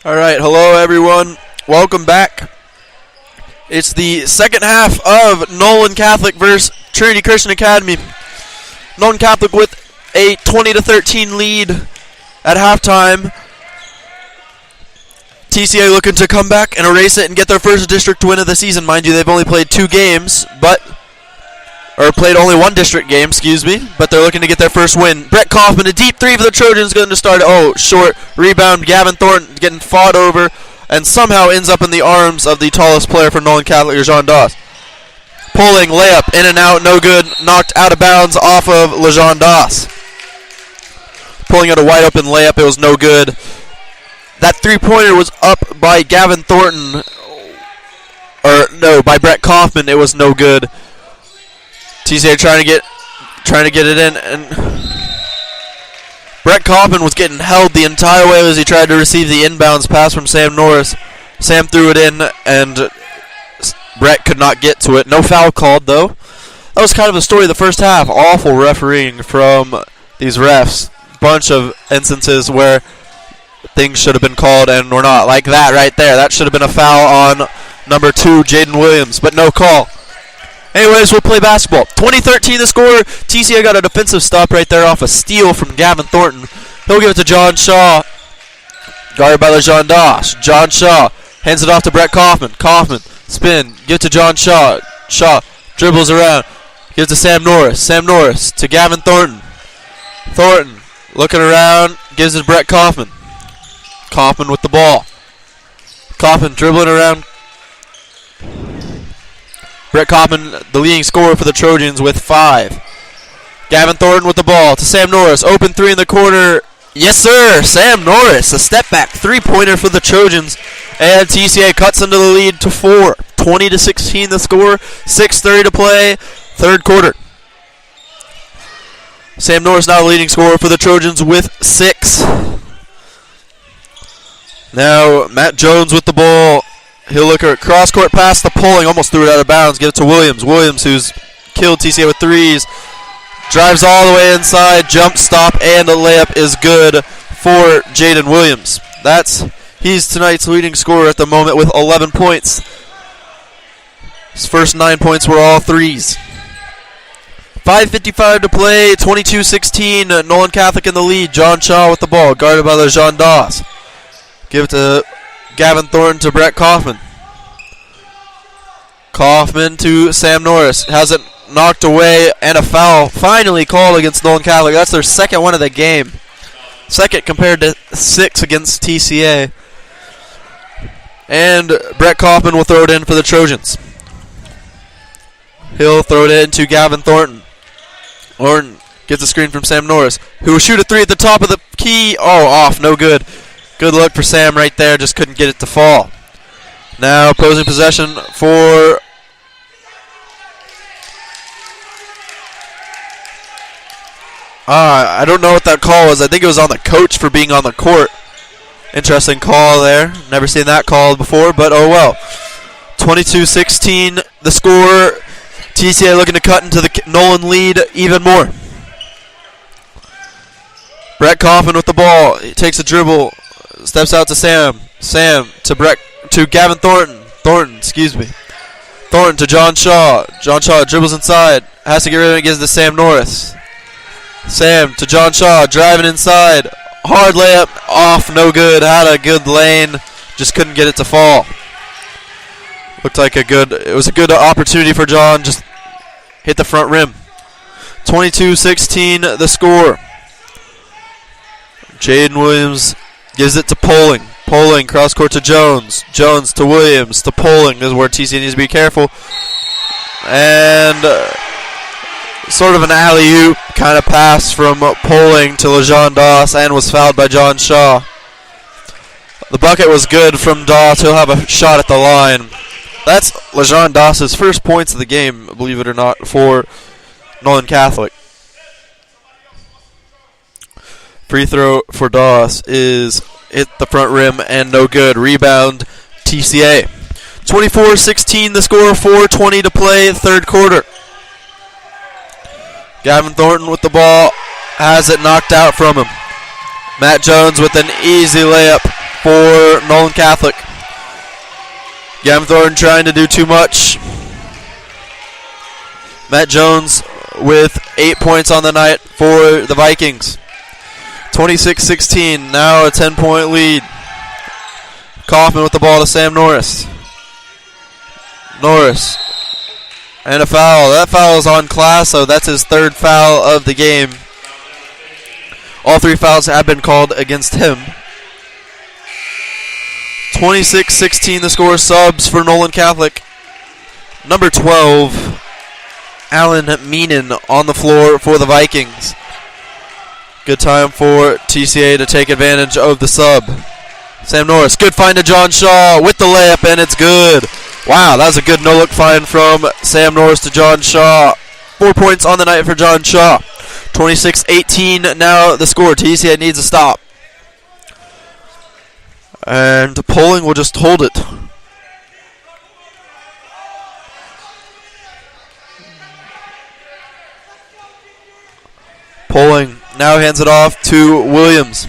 All right, hello everyone. Welcome back. It's the second half of Nolan Catholic versus Trinity Christian Academy. Nolan Catholic with a 20-13 lead at halftime. TCA looking to come back and erase it and get their first district win of the season. Mind you, they've only played played only one district game, but they're looking to get their first win. Brett Kaufman, a deep three for the Trojans, going to start. Short rebound. Gavin Thornton getting fought over and somehow ends up in the arms of the tallest player for Nolan Catholic, LeJean Doss. Pulling, layup, in and out, no good. Knocked out of bounds off of LeJean Doss. Pulling out a wide open layup, it was no good. That three-pointer was up by Gavin Thornton. By Brett Kaufman, it was no good. TCA trying to get it in, and Brett Kaufman was getting held the entire way as he tried to receive the inbounds pass from Sam Norris. Sam threw it in, and Brett could not get to it. No foul called, though. That was kind of the story of the first half. Awful refereeing from these refs. Bunch of instances where things should have been called and were not. Like that right there. That should have been a foul on number 2, Jaden Williams, but no call. Anyways, we'll play basketball. 20-13 the score. TCA got a defensive stop right there off a steal from Gavin Thornton. He'll give it to John Shaw. Guarded by LeJean Doss. John Shaw hands it off to Brett Kaufman. Kaufman, spin, give it to John Shaw. Shaw dribbles around. Gives to Sam Norris. Sam Norris to Gavin Thornton. Thornton looking around. Gives it to Brett Kaufman. Kaufman with the ball. Kaufman dribbling around. Brett Kaufman, the leading scorer for the Trojans, with 5. Gavin Thornton with the ball to Sam Norris. Open three in the corner. Yes, sir. Sam Norris, a step back three-pointer for the Trojans. And TCA cuts into the lead to 4. 20-16 the score. 6:30 to play. Third quarter. Sam Norris now the leading scorer for the Trojans with 6. Now Matt Jones with the ball. He'll look at cross-court pass, the pulling, almost threw it out of bounds. Give it to Williams. Williams, who's killed TCA with threes. Drives all the way inside, jump stop, and a layup is good for Jaden Williams. He's tonight's leading scorer at the moment with 11 points. His first 9 points were all threes. 5:55 to play, 22-16. Nolan Catholic in the lead. John Shaw with the ball, guarded by LeJean Doss. Give it to Gavin Thornton to Brett Kaufman. Kaufman to Sam Norris. Has it knocked away, and a foul finally called against Nolan Catholic. That's their second one of the game. Second compared to 6 against TCA. And Brett Kaufman will throw it in for the Trojans. He'll throw it in to Gavin Thornton. Thornton gets a screen from Sam Norris, who will shoot a 3 at the top of the key. Off, no good. Good look for Sam right there, just couldn't get it to fall. Now opposing possession for I don't know what that call was. I think it was on the coach for being on the court. Interesting call there. Never seen that called before, but oh well. 22-16 the score. TCA looking to cut into the Nolan lead even more. Brett Kaufman with the ball. He takes a dribble. Steps out to Sam. Sam to Gavin Thornton. Thornton to John Shaw. John Shaw dribbles inside. Has to get rid of it. Gives it to Sam Norris. Sam to John Shaw. Driving inside. Hard layup. Off. No good. Had a good lane. Just couldn't get it to fall. Looked like it was a good opportunity for John. Just hit the front rim. 22-16 the score. Jaden Williams gives it to Poling. Poling, cross court to Jones. Jones to Williams to Poling. This is where TCA needs to be careful. And sort of an alley-oop kind of pass from Poling to LeJean Doss, and was fouled by John Shaw. The bucket was good from Doss. He'll have a shot at the line. That's LeJean Doss's first points of the game, believe it or not, for Nolan Catholic. Free throw for Doss is hit the front rim and no good. Rebound TCA. 24-16 the score, 4:20 to play, third quarter. Gavin Thornton with the ball, has it knocked out from him. Matt Jones with an easy layup for Nolan Catholic. Gavin Thornton trying to do too much. Matt Jones with 8 points on the night for the Vikings. 26-16, now a 10-point lead. Kaufman with the ball to Sam Norris. Norris. And a foul. That foul is on Classo. That's his third foul of the game. All 3 fouls have been called against him. 26-16 the score. Subs for Nolan Catholic. Number 12, Alan Meenan on the floor for the Vikings. Good time for TCA to take advantage of the sub. Sam Norris, good find to John Shaw with the layup, and it's good. Wow, that was a good no-look find from Sam Norris to John Shaw. 4 points on the night for John Shaw. 26-18 now the score. TCA needs a stop. And Poling will just hold it. Poling now hands it off to Williams.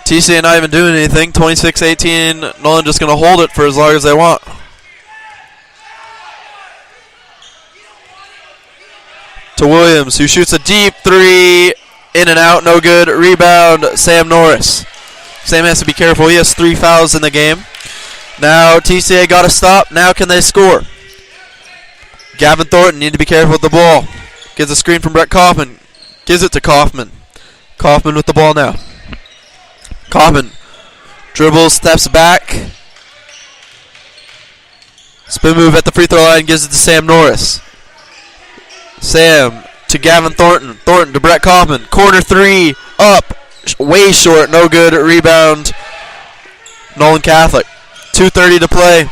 TCA not even doing anything. 26-18. Nolan just going to hold it for as long as they want. To Williams, who shoots a deep 3. In and out, no good. Rebound, Sam Norris. Sam has to be careful. He has 3 fouls in the game. Now TCA got to stop. Now can they score? Gavin Thornton need to be careful with the ball. Gets a screen from Brett Kaufman. Gives it to Kaufman. Kaufman with the ball now. Kaufman dribbles, steps back. Spin move at the free throw line, gives it to Sam Norris. Sam to Gavin Thornton. Thornton to Brett Kaufman. Corner 3, up. Way short, no good. Rebound, Nolan Catholic. 2:30 to play.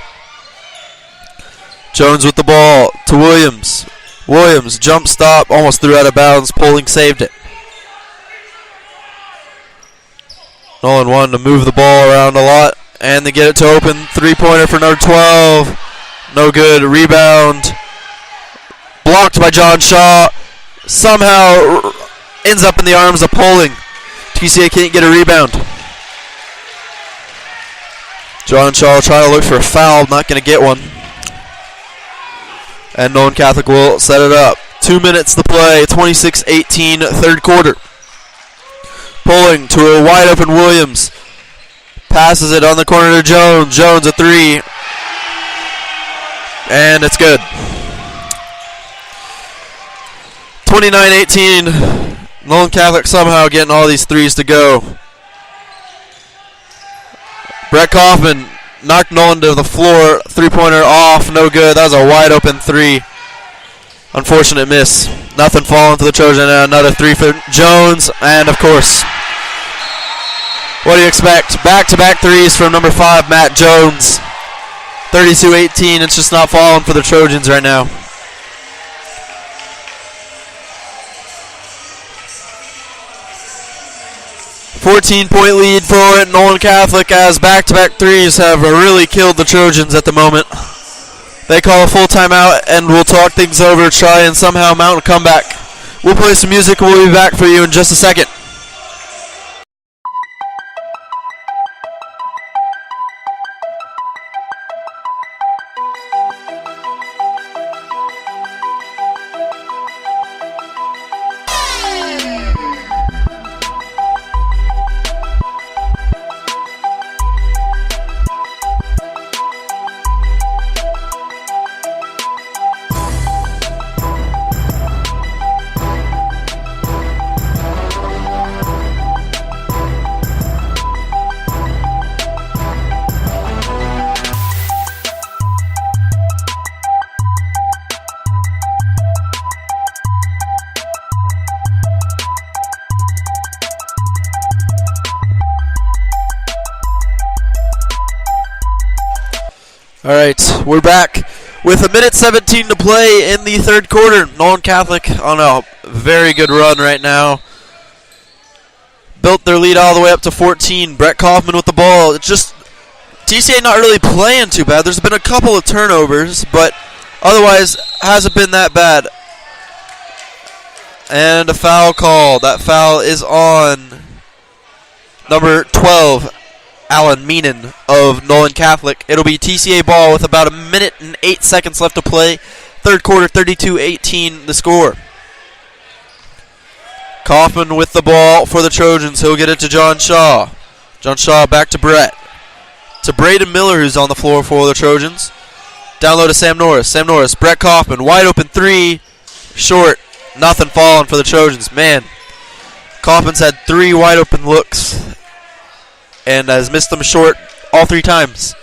Jones with the ball to Williams. Williams, jump stop, almost threw out of bounds. Poling saved it. Nolan wanted to move the ball around a lot, and they get it to open. 3-pointer for number 12. No good. Rebound. Blocked by John Shaw. Somehow ends up in the arms of Poling. TCA can't get a rebound. John Shaw trying to look for a foul. Not going to get one. And Nolan Catholic will set it up. 2 minutes to play. 26-18, third quarter. Poling to a wide open Williams. Passes it on the corner to Jones. Jones a 3. And it's good. 29-18. Nolan Catholic somehow getting all these 3s to go. Brett Kaufman knocked Nolan to the floor. 3-pointer off. No good. That was a wide open 3. Unfortunate miss. Nothing falling to the Trojan. Another 3 for Jones. And, of course, what do you expect? Back-to-back 3s from number 5, Matt Jones. 32-18. It's just not falling for the Trojans right now. $14-point lead for Nolan Catholic as back-to-back 3s have really killed the Trojans at the moment. They call a full timeout and we'll talk things over, try and somehow mount a comeback. We'll play some music. We'll be back for you in just a second. All right, we're back with 1:17 to play in the third quarter. Nolan Catholic on a very good run right now. Built their lead all the way up to 14. Brett Kaufman with the ball. It's just TCA not really playing too bad. There's been a couple of turnovers, but otherwise hasn't been that bad. And a foul call. That foul is on number 12, Alan Meenan of Nolan Catholic. It'll be TCA ball with about a minute and 8 seconds left to play. Third quarter, 32-18 the score. Kaufman with the ball for the Trojans. He'll get it to John Shaw. John Shaw back to Brett. To Braden Miller, who's on the floor for the Trojans. Down low to Sam Norris. Sam Norris, Brett Kaufman, wide open three. Short. Nothing falling for the Trojans. Man, Kaufman's had 3 wide open looks and has missed them short all 3 times.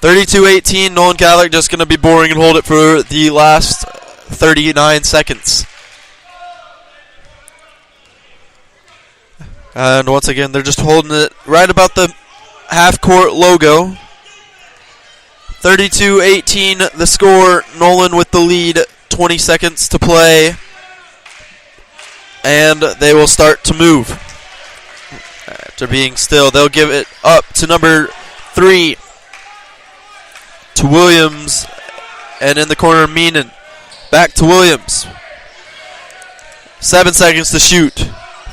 32-18, Nolan Catholic just going to be boring and hold it for the last 39 seconds. And once again, they're just holding it right about the half-court logo. 32-18, the score. Nolan with the lead, 20 seconds to play. And they will start to move. After being still, they'll give it up to number 3, to Williams. And in the corner, Meenan. Back to Williams. 7 seconds to shoot.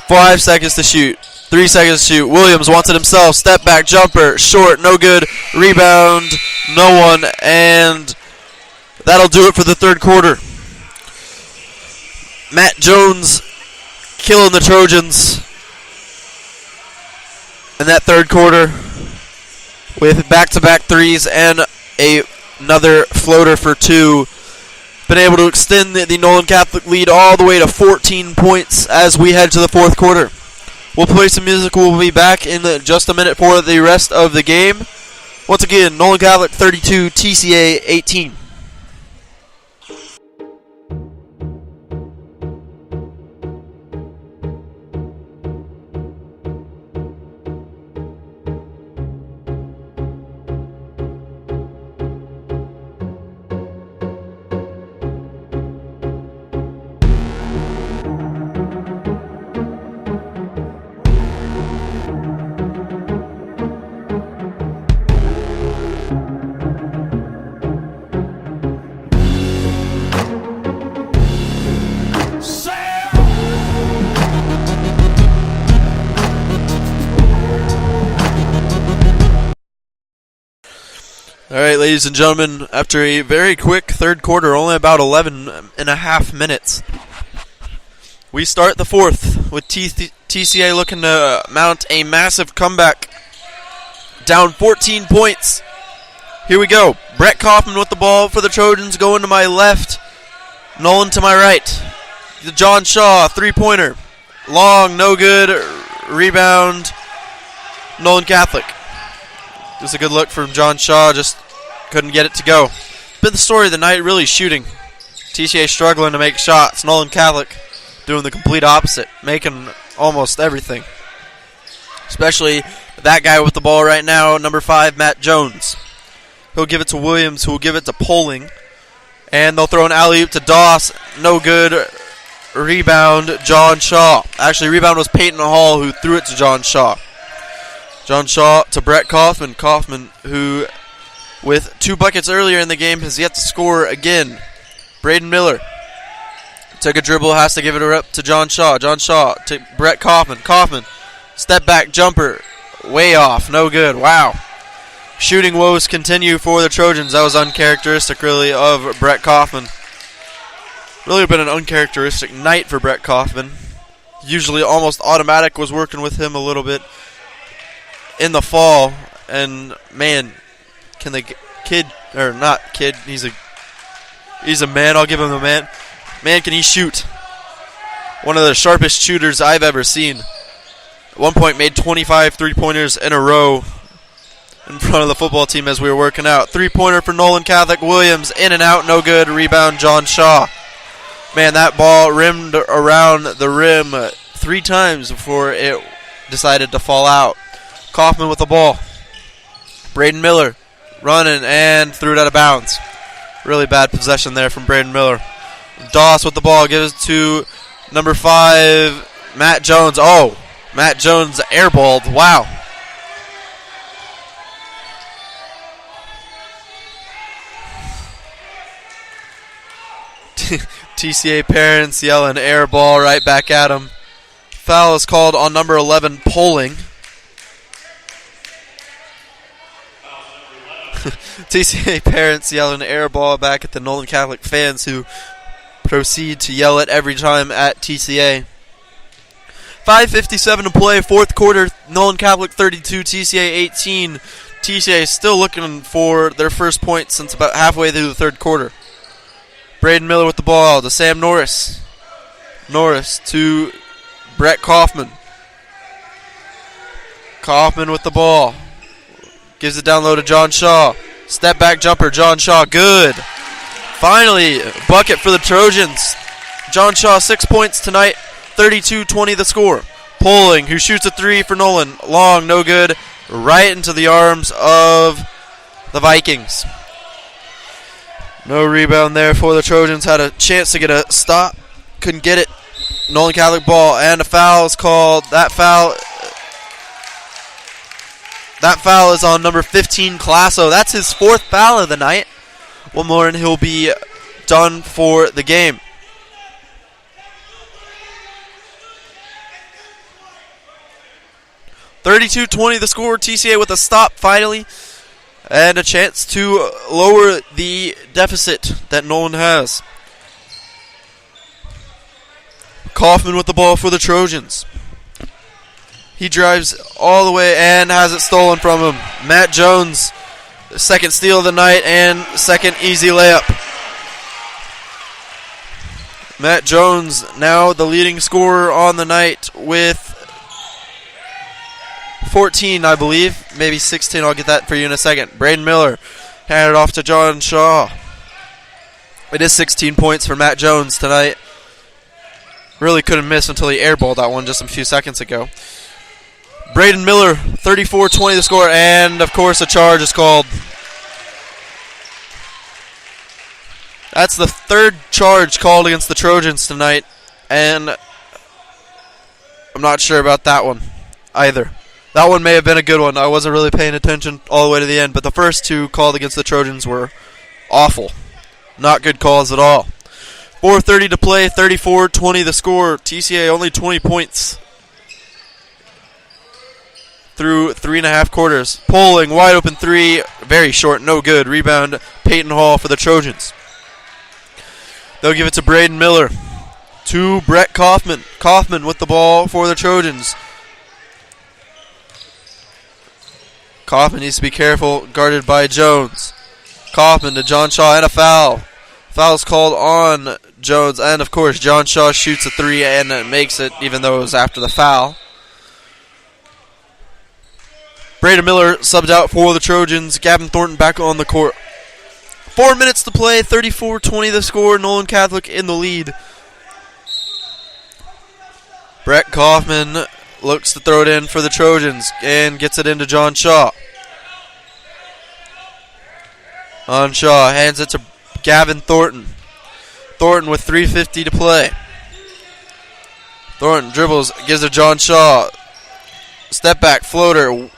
5 seconds to shoot. 3 seconds to shoot. Williams wants it himself. Step back jumper. Short. No good. Rebound. No one. And that'll do it for the third quarter. Matt Jones killing the Trojans in that third quarter with back-to-back threes and another floater for 2. Been able to extend the Nolan Catholic lead all the way to 14 points as we head to the fourth quarter. We'll play some music. We'll be back in just a minute for the rest of the game. Once again, Nolan Catholic 32, TCA 18. Alright, ladies and gentlemen, after a very quick third quarter, only about 11 and a half minutes, we start the fourth with TCA looking to mount a massive comeback. Down 14 points. Here we go. Brett Kaufman with the ball for the Trojans, going to my left. Nolan to my right. John Shaw, three-pointer. Long, no good. Rebound. Nolan Catholic. Just a good look from John Shaw, just couldn't get it to go. Been the story of the night, really shooting. TCA struggling to make shots. Nolan Catholic doing the complete opposite, making almost everything. Especially that guy with the ball right now, number 5, Matt Jones. He'll give it to Williams, who will give it to Poling. And they'll throw an alley-oop to Doss. No good. Rebound, John Shaw. Actually, rebound was Peyton Hall, who threw it to John Shaw. John Shaw to Brett Kaufman. Kaufman, who with 2 buckets earlier in the game, has yet to score again. Braden Miller took a dribble, has to give it up to John Shaw. John Shaw to Brett Kaufman. Kaufman, step back jumper, way off, no good. Wow. Shooting woes continue for the Trojans. That was uncharacteristic, really, of Brett Kaufman. Really been an uncharacteristic night for Brett Kaufman. Usually almost automatic was working with him a little bit in the fall, and man, can the kid, or not kid, he's a man, I'll give him a man. Man, can he shoot. One of the sharpest shooters I've ever seen. At one point made 25 three-pointers in a row in front of the football team as we were working out. Three-pointer for Nolan Catholic. Williams in and out, no good. Rebound, John Shaw. Man, that ball rimmed around the rim 3 times before it decided to fall out. Kaufman with the ball. Braden Miller running and threw it out of bounds. Really bad possession there from Braden Miller. Doss with the ball gives it to number 5, Matt Jones. Oh, Matt Jones airballed. Wow. TCA parents yelling air ball right back at him. Foul is called on number 11, Poling. TCA parents yelling air ball back at the Nolan Catholic fans who proceed to yell it every time at TCA. 5:57 to play, fourth quarter, Nolan Catholic 32, TCA 18. TCA still looking for their first point since about halfway through the third quarter. Braden Miller with the ball to Sam Norris. Norris to Brett Kaufman. Kaufman with the ball. Gives it down low to John Shaw. Step back jumper, John Shaw, good. Finally, bucket for the Trojans. John Shaw, 6 points tonight, 32-20 the score. Poling, who shoots a three for Nolan. Long, no good, right into the arms of the Vikings. No rebound there for the Trojans. Had a chance to get a stop. Couldn't get it. Nolan Catholic ball, and a foul is called. That foul is on number 15, Classo. That's his fourth foul of the night. One more and he'll be done for the game. (32-20) the score. TCA with a stop finally, and a chance to lower the deficit that Nolan has. Kaufman with the ball for the Trojans. He drives all the way and has it stolen from him. Matt Jones, second steal of the night and second easy layup. Matt Jones now the leading scorer on the night with 14, I believe. Maybe 16. I'll get that for you in a second. Braden Miller handed off to John Shaw. It is 16 points for Matt Jones tonight. Really couldn't miss until he airballed that one just a few seconds ago. Braden Miller, 34-20 the score, and of course a charge is called. That's the third charge called against the Trojans tonight, and I'm not sure about that one either. That one may have been a good one. I wasn't really paying attention all the way to the end, but the first two called against the Trojans were awful. Not good calls at all. 4:30 to play, 34-20 the score. TCA only 20 points through 3.5 quarters. Poling, wide open three, very short, no good. Rebound, Peyton Hall for the Trojans. They'll give it to Braden Miller. To Brett Kaufman. Kaufman with the ball for the Trojans. Kaufman needs to be careful, guarded by Jones. Kaufman to John Shaw, and a foul. Foul's called on Jones, and of course John Shaw shoots a three and makes it, even though it was after the foul. Braden Miller subbed out for the Trojans. Gavin Thornton back on the court. 4 minutes to play, 34-20 the score. Nolan Catholic in the lead. Brett Kaufman looks to throw it in for the Trojans and gets it into John Shaw. On Shaw hands it to Gavin Thornton. Thornton with 3:50 to play. Thornton dribbles, gives it to John Shaw. Step back floater.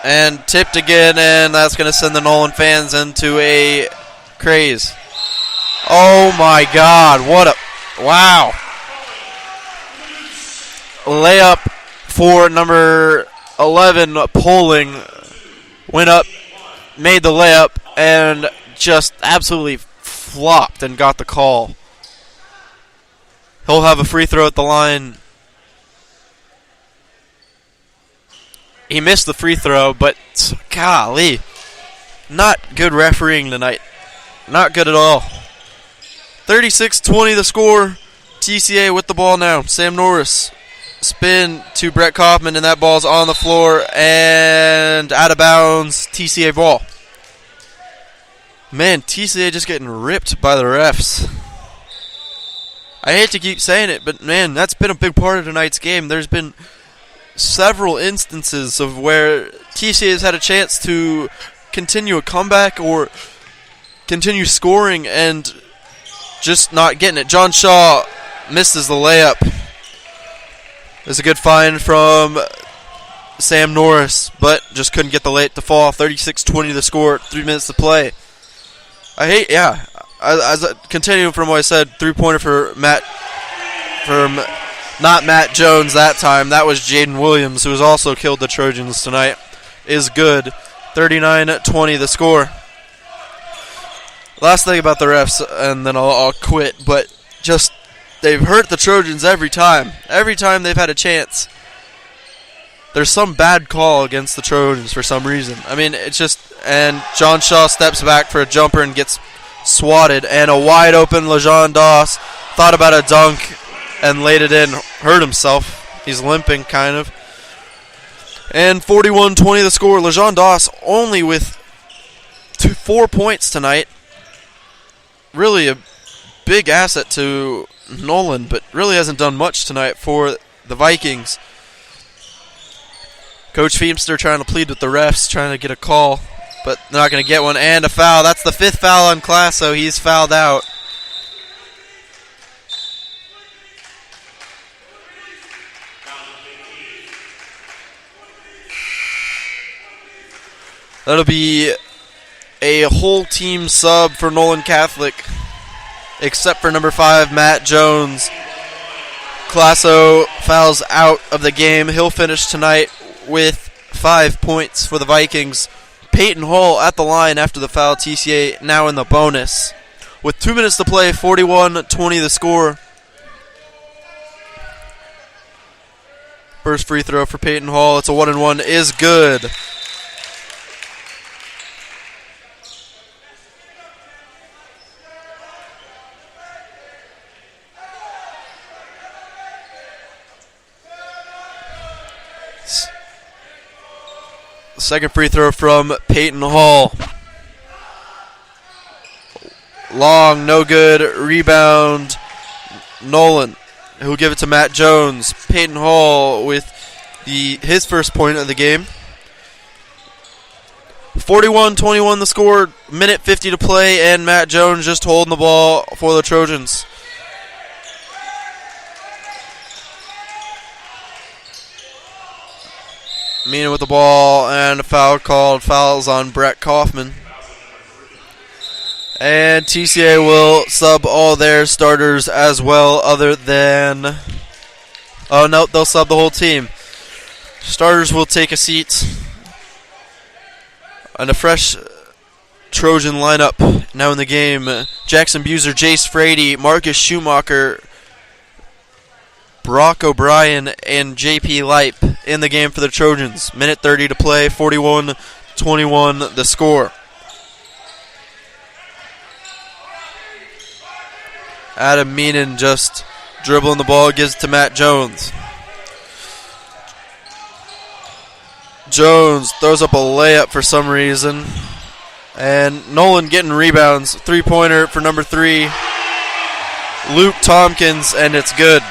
And tipped again, and that's going to send the Nolan fans into a craze. Oh my God, what a, wow. Layup for number 11, Poling. Went up, made the layup, and just absolutely flopped and got the call. He'll have a free throw at the line. He missed the free throw, but golly, not good refereeing tonight. Not good at all. 36-20 the score. TCA with the ball now. Sam Norris. Spin to Brett Kaufman, and that ball's on the floor and out of bounds. TCA ball. Man, TCA just getting ripped by the refs. I hate to keep saying it, but man, that's been a big part of tonight's game. There's been several instances of where TCA has had a chance to continue a comeback or continue scoring and just not getting it. John Shaw misses the layup. There's a good find from Sam Norris, but just couldn't get the late to fall. 36-20 the score, 3 minutes to play. As I continue from what I said, three-pointer for not Matt Jones that time. That was Jaden Williams, who has also killed the Trojans tonight. Is good. 39-20 the score. Last thing about the refs, and then I'll quit, but just they've hurt the Trojans every time. Every time they've had a chance. There's some bad call against the Trojans for some reason. I mean, it's just, and John Shaw steps back for a jumper and gets swatted, and a wide open LeJean Doss thought about a dunk and laid it in, hurt himself. He's limping kind of. And 41-20 the score. LeJean Doss only with 4 points tonight. Really a big asset to Nolan, but really hasn't done much tonight for the Vikings. Coach Feemster trying to plead with the refs, trying to get a call, but they're not going to get one. And a foul. That's the 5th foul on Classo. He's fouled out. That'll be a whole team sub for Nolan Catholic, except for number 5, Matt Jones. Classo fouls out of the game. He'll finish tonight with 5 points for the Vikings. Peyton Hall at the line after the foul. TCA now in the bonus. With 2 minutes to play, 41-20 the score. First free throw for Peyton Hall. It's a 1-and-1. Is good. Second free throw from Peyton Hall. Long, no good. Rebound, Nolan, who'll give it to Matt Jones. Peyton Hall with his first point of the game. 41-21 the score. Minute 50 to play, and Matt Jones just holding the ball for the Trojans. Mina with the ball, and a foul called. Fouls on Brett Kaufman. And TCA will sub all their starters as well, other than... Oh, no, they'll sub the whole team. Starters will take a seat. And a fresh Trojan lineup now in the game. Jackson Buser, Jace Frady, Marcus Schumacher, Brock O'Brien, and JP Leip in the game for the Trojans. Minute 30 to play, 41-21 the score. Adam Meenan just dribbling the ball, gives it to Matt Jones. Jones throws up a layup for some reason. And Nolan getting rebounds. Three-pointer for number 3, Luke Tompkins, and it's good.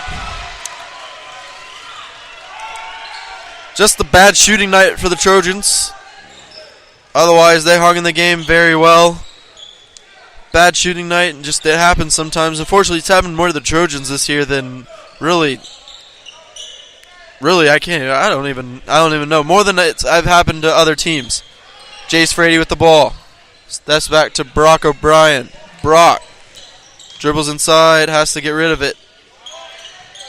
Just the bad shooting night for the Trojans. Otherwise, they hung in the game very well. Bad shooting night, and just it happens sometimes. Unfortunately, it's happened more to the Trojans this year than really. I don't even know. More than I've happened to other teams. Jace Frady with the ball. Steps back to Brock O'Brien. Brock dribbles inside, has to get rid of it,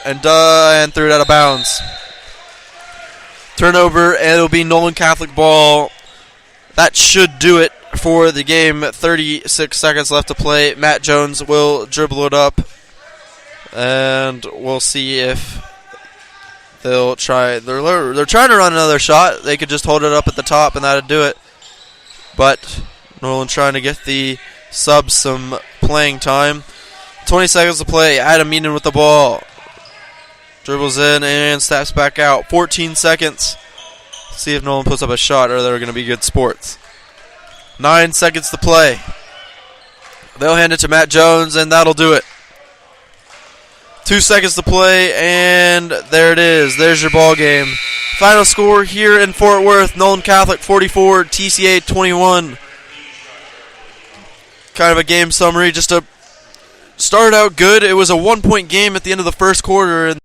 and threw it out of bounds. Turnover, and it'll be Nolan Catholic ball. That should do it for the game. 36 seconds left to play. Matt Jones will dribble it up, and we'll see if they'll try. They're trying to run another shot. They could just hold it up at the top, and that'd do it. But Nolan trying to get the subs some playing time. 20 seconds to play. Adam Meenan with the ball. Dribbles in and steps back out. 14 seconds. See if Nolan puts up a shot, or they're going to be good sports. 9 seconds to play. They'll hand it to Matt Jones, and that'll do it. 2 seconds to play, and there it is. There's your ball game. Final score here in Fort Worth: Nolan Catholic 44, TCA 21. Kind of a game summary. Just started out good. It was a 1-point game at the end of the first quarter, and